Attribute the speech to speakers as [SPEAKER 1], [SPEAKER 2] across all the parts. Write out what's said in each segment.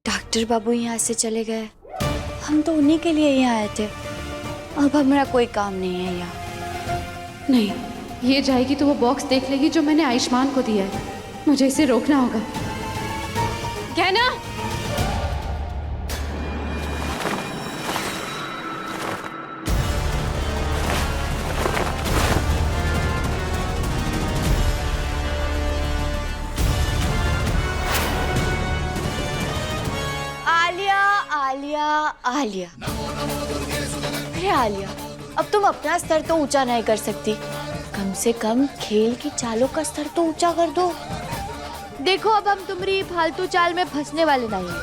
[SPEAKER 1] Doctor बाबू यहाँ से चले गए, हम तो उन्हीं के लिए यहाँ आए थे। अब हमारा कोई काम नहीं है यहाँ।
[SPEAKER 2] नहीं, ये जाएगी तो वो बॉक्स देख लेगी जो मैंने आयुष्मान को दिया है। मुझे इसे रोकना होगा। गहना,
[SPEAKER 1] आलिया आलिया आलिया, अरे आलिया, अब तुम अपना स्तर तो ऊंचा नहीं कर सकती, कम से कम खेल की चालों का स्तर तो ऊंचा कर दो। देखो अब हम तुम्हारी फालतू चाल में फंसने वाले नहीं हैं।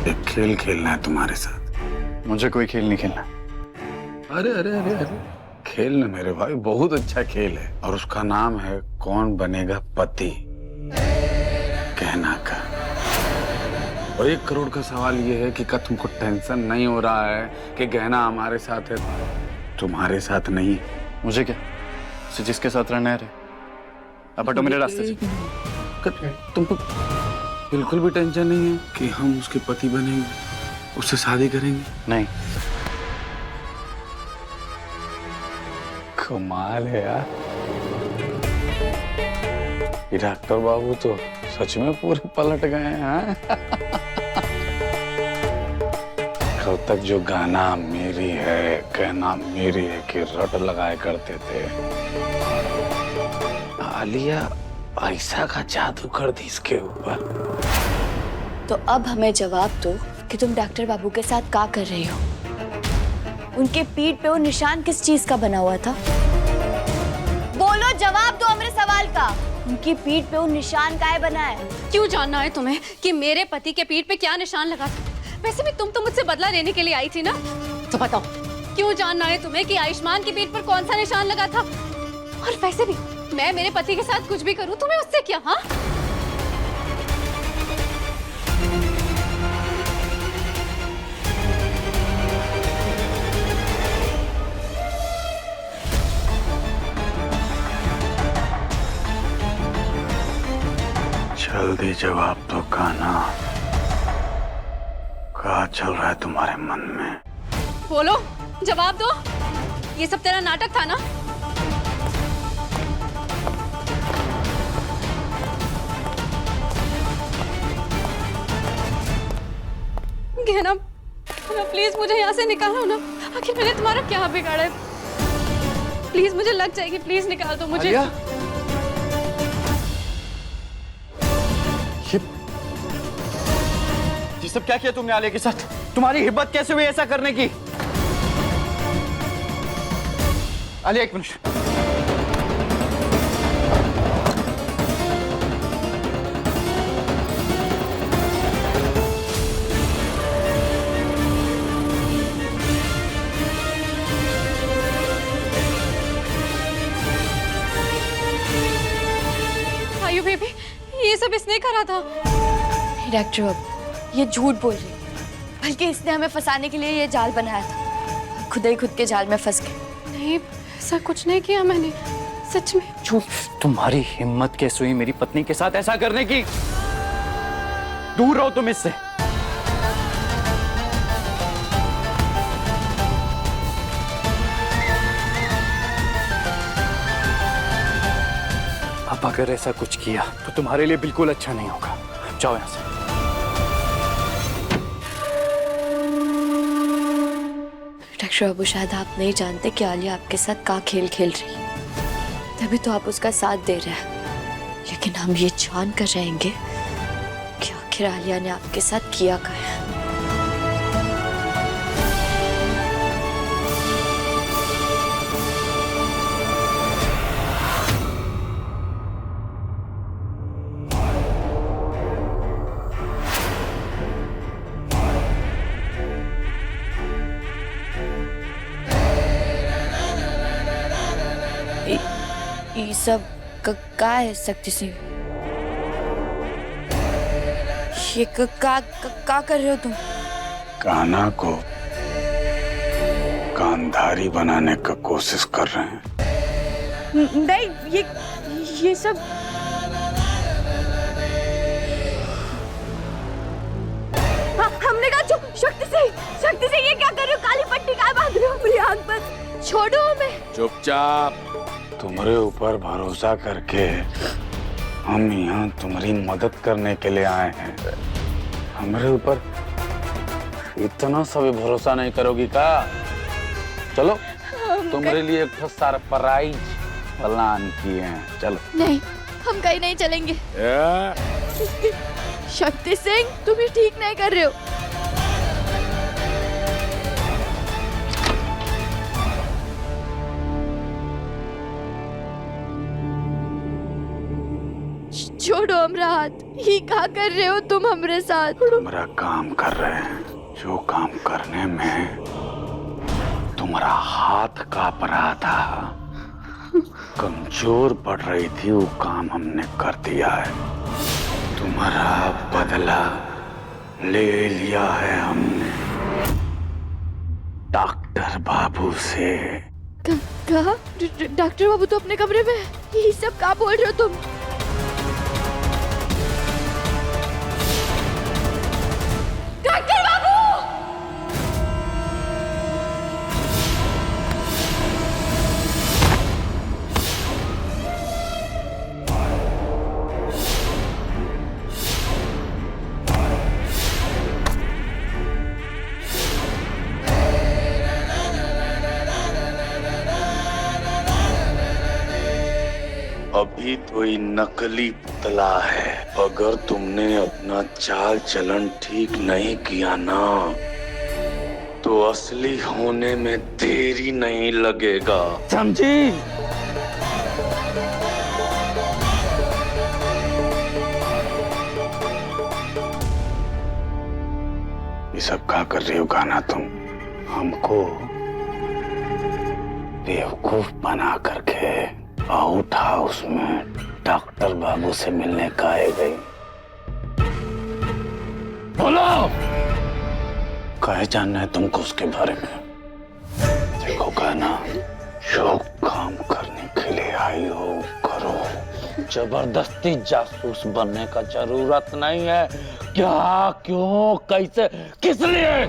[SPEAKER 3] एक खेल खेलना है तुम्हारे साथ।
[SPEAKER 4] मुझे कोई खेल नहीं खेलना।
[SPEAKER 3] अरे अरे अरे अरे, खेल ना मेरे भाई, बहुत अच्छा खेल है और उसका नाम है कौन बनेगा पति। कहना का और 1 करोड़ का सवाल ये है कि क्या तुमको टेंशन नहीं हो रहा है कि गहना हमारे साथ है, तुम्हारे साथ नहीं।
[SPEAKER 4] मुझे क्या, उसे जिसके साथ रहना है रहे। अब हटो मेरे रास्ते से।
[SPEAKER 3] तुमको बिल्कुल भी टेंशन नहीं है कि हम उसके पति बनेंगे, उससे शादी करेंगे?
[SPEAKER 4] नहीं।
[SPEAKER 3] कमाल है यार, ये डॉक्टर बाबू तो सच में पूरे पलट गए हैं। कब तक जो गाना मेरी है कहना मेरी है कि रट लगाए करते थे, आलिया पैसा का जादू कर दी इसके ऊपर।
[SPEAKER 1] तो अब हमें जवाब दो कि तुम डॉक्टर बाबू के साथ क्या कर रही हो। उनके पीठ पे वो निशान किस चीज का बना हुआ था? बोलो, जवाब दो हमारे सवाल का। उनकी पीठ पे वो निशान काहे बना है?
[SPEAKER 2] क्यों जानना है तुम्हें कि मेरे पति के पीठ पे क्या निशान लगा था? वैसे भी तुम तो मुझसे बदला लेने के लिए आई थी ना, तो बताओ क्यों जानना है तुम्हें कि आयुष्मान की पीठ पर कौन सा निशान लगा था? और वैसे भी मैं मेरे पति के साथ कुछ भी करूं, तुम्हें उससे क्या? हाँ,
[SPEAKER 3] जल्दी जवाब तो कहना, क्या चल रहा है तुम्हारे मन में?
[SPEAKER 2] बोलो, जवाब दो। ये सब तेरा नाटक था ना? गहना, प्लीज मुझे यहाँ से निकालो ना। आखिर मैंने तुम्हारा क्या बिगाड़ा है? प्लीज मुझे लग जाएगी, प्लीज निकाल दो मुझे।
[SPEAKER 4] ये सब क्या किया तुमने आलिया के साथ? तुम्हारी हिम्मत कैसे हुई ऐसा करने की? आलिया, 1 मिनट।
[SPEAKER 2] आयु बेबी, ये सब इसने करा था।
[SPEAKER 1] डॉक्टर बाबू ये झूठ बोल रही है, बल्कि इसने हमें फंसाने के लिए ये जाल बनाया था। खुद ही खुद के जाल में फंस गए।
[SPEAKER 2] नहीं, ऐसा कुछ नहीं किया मैंने, सच में।
[SPEAKER 4] झूठ। तुम्हारी हिम्मत कैसे हुई मेरी पत्नी के साथ ऐसा करने की? दूर रहो तुम इससे। अब अगर ऐसा कुछ किया तो तुम्हारे लिए बिल्कुल अच्छा नहीं होगा। जाओ यहाँ से।
[SPEAKER 1] डॉक्टर बाबू, शायद आप नहीं जानते कि आलिया आपके साथ क्या खेल खेल रही है, तभी तो आप उसका साथ दे रहे हैं। लेकिन हम ये जान कर रहेंगे कि आखिर आलिया ने आपके साथ किया क्या है। ये सब का है शक्ति सिंह? ये का कर रहे हो तुम?
[SPEAKER 3] कान्हा को गांधारी बनाने का कोशिश कर रहे हैं।
[SPEAKER 1] नहीं, ये सब हमने कहा शक्ति से ये क्या कर रहे हो? काली पट्टी काय बांध रहे हो मेरी आंख पर? छोड़ो हमें।
[SPEAKER 3] चुपचाप। तुम्हारे ऊपर भरोसा करके हम यहाँ तुम्हारी मदद करने के लिए आए हैं। हमारे ऊपर इतना सा भी भरोसा नहीं करोगी का? चलो तुम्हारे लिए एक सरप्राइज प्लान किए हैं, चलो।
[SPEAKER 1] नहीं, हम कहीं नहीं चलेंगे। शक्ति सिंह, तुम ये ठीक नहीं कर रहे हो। छोड़ो हमरा हाथ। ये क्या कर रहे हो तुम हमरे साथ?
[SPEAKER 3] तुम्हारा काम कर रहे हैं, जो काम करने में तुम्हारा हाथ कांप रहा था, कमजोर पड़ रही थी, वो काम हमने कर दिया है। तुम्हारा बदला ले लिया है हमने डॉक्टर बाबू से।
[SPEAKER 1] कहा? डॉक्टर बाबू तो अपने कमरे में है। ये सब क्या बोल रहे हो तुम? डॉक्टर बाबू!
[SPEAKER 3] अभी तो ये नकली पुतला है। अगर तुमने अपना चाल चलन ठीक नहीं किया ना, तो असली होने में देरी नहीं लगेगा, समझी? ये सब क्या कर रही हो गाना तुम? हमको बेवकूफ बना करके आउट हाउस में डॉक्टर बाबू से मिलने का आए गई। बोलो, कहे जानना है तुमको उसके बारे में? देखो गाना, जो काम करने के लिए आई हो करो। जबरदस्ती जासूस बनने का जरूरत नहीं है। क्या, क्यों, कैसे, किस लिए,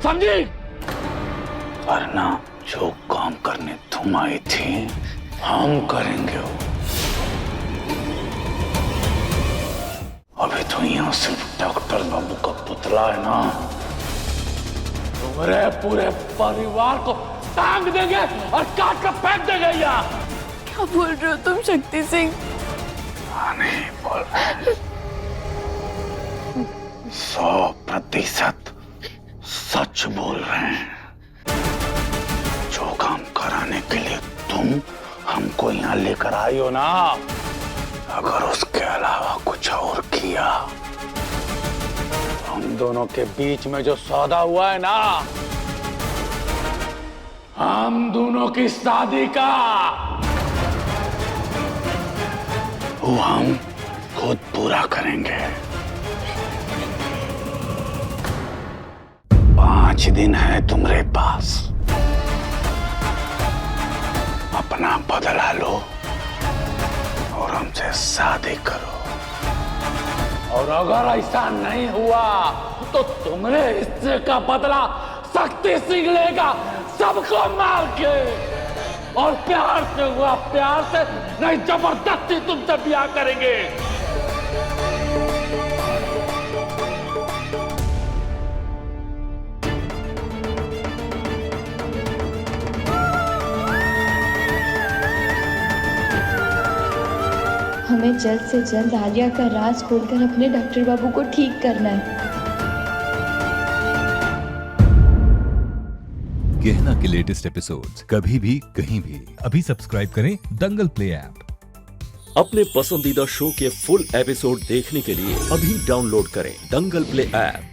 [SPEAKER 3] समझी? वरना जो काम करने तुम आई थी, हम करेंगे। अभी तो यहाँ सिर्फ डॉक्टर बाबू का पुतला है ना, तुम्हारे पूरे परिवार को टांग देंगे और काट कर फेंक देंगे यहाँ।
[SPEAKER 1] क्या बोल रहे हो तुम शक्ति सिंह?
[SPEAKER 3] नहीं बोल रहे। 100% सच बोल रहे हैं। जो काम कराने के लिए तुम हमको यहाँ लेकर आई हो ना, अगर उसके अलावा कुछ और किया, हम दोनों के बीच में जो सौदा हुआ है ना, हम दोनों की शादी का, वो हम खुद पूरा करेंगे। 5 दिन है तुम्हारे पास, अपना बदला लो और हमसे शादी करो। और अगर ऐसा नहीं हुआ तो तुम्हारे हिस्से का बदला शक्ति सिंह लेगा, सबको मार के। और प्यार से हुआ प्यार से, नहीं जबरदस्ती तुमसे ब्याह करेंगे।
[SPEAKER 1] हमें जल्द से जल्द आलिया का राज खोलकर अपने डॉक्टर बाबू को ठीक करना है।
[SPEAKER 5] गहना के लेटेस्ट एपिसोड्स कभी भी कहीं भी अभी सब्सक्राइब करें दंगल प्ले ऐप।
[SPEAKER 6] अपने पसंदीदा शो के फुल एपिसोड देखने के लिए अभी डाउनलोड करें दंगल प्ले ऐप।